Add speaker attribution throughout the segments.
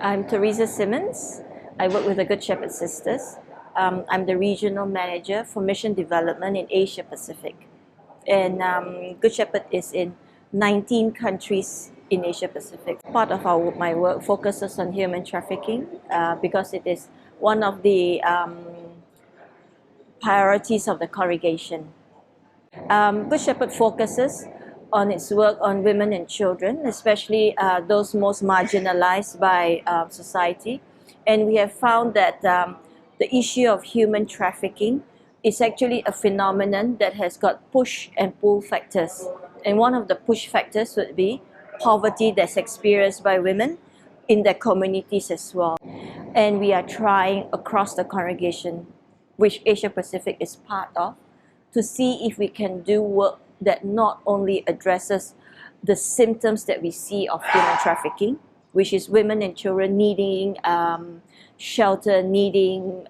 Speaker 1: I'm Theresa Symons. I work with the Good Shepherd Sisters. I'm the Regional Manager for Mission Development in Asia Pacific. And Good Shepherd is in 19 countries in Asia Pacific. Part of my work focuses on human trafficking because it is one of the priorities of the congregation. Good Shepherd focuses on its work on women and children, especially those most marginalized by society. And we have found that the issue of human trafficking is actually a phenomenon that has got push and pull factors. And one of the push factors would be poverty that's experienced by women in their communities as well. And we are trying across the congregation, which Asia Pacific is part of, to see if we can do work that not only addresses the symptoms that we see of human trafficking, which is women and children needing shelter, needing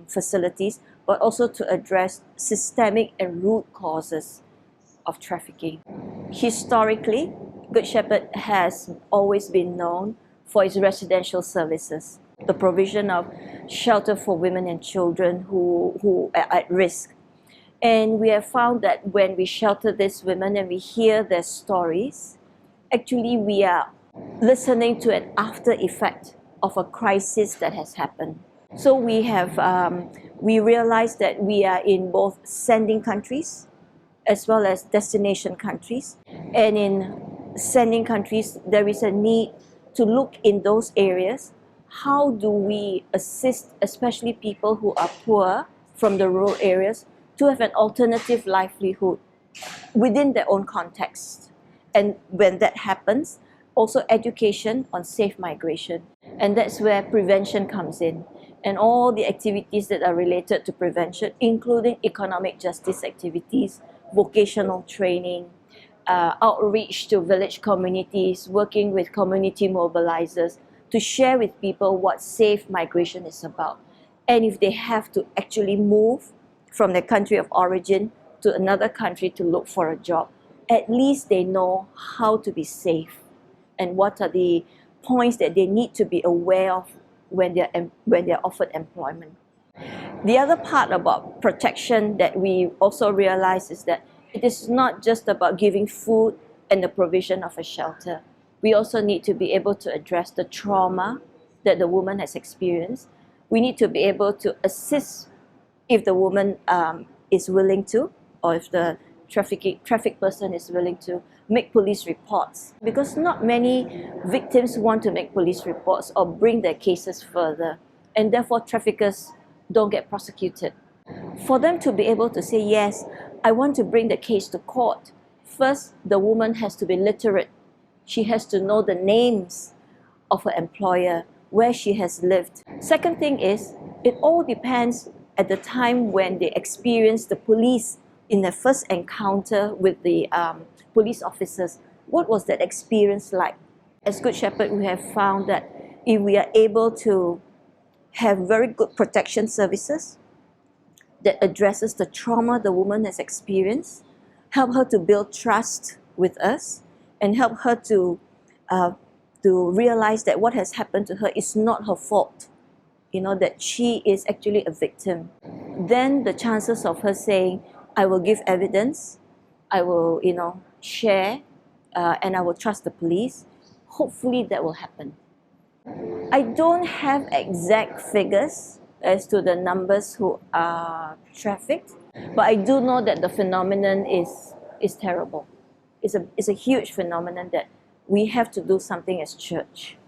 Speaker 1: facilities, but also to address systemic and root causes of trafficking. Historically, Good Shepherd has always been known for its residential services, the provision of shelter for women and children who are at risk. And we have found that when we shelter these women and we hear their stories, actually we are listening to an after effect of a crisis that has happened. So we realize that we are in both sending countries as well as destination countries. And in sending countries, there is a need to look in those areas. How do we assist, especially people who are poor from the rural areas, to have an alternative livelihood within their own context? And when that happens, also education on safe migration. And that's where prevention comes in. And all the activities that are related to prevention, including economic justice activities, vocational training, outreach to village communities, working with community mobilizers to share with people what safe migration is about. And if they have to actually move from their country of origin to another country to look for a job, at least they know how to be safe and what are the points that they need to be aware of when they're offered employment. The other part about protection that we also realize is that it is not just about giving food and the provision of a shelter. We also need to be able to address the trauma that the woman has experienced. We need to be able to assist if the woman is willing to, or if the traffic person is willing to, make police reports. Because not many victims want to make police reports or bring their cases further, and therefore traffickers don't get prosecuted. For them to be able to say, yes, I want to bring the case to court, first the woman has to be literate. She has to know the names of her employer, where she has lived. Second thing is, it all depends at the time when they experience the police in their first encounter with the police officers. What was that experience like? As Good Shepherd, we have found that if we are able to have very good protection services that addresses the trauma the woman has experienced, help her to build trust with us, and help her to realize that what has happened to her is not her fault, that she is actually a victim, then the chances of her saying, I will give evidence, I will, share, and I will trust the police, hopefully that will happen. I don't have exact figures as to the numbers who are trafficked, but I do know that the phenomenon is terrible. It's a huge phenomenon that we have to do something as church.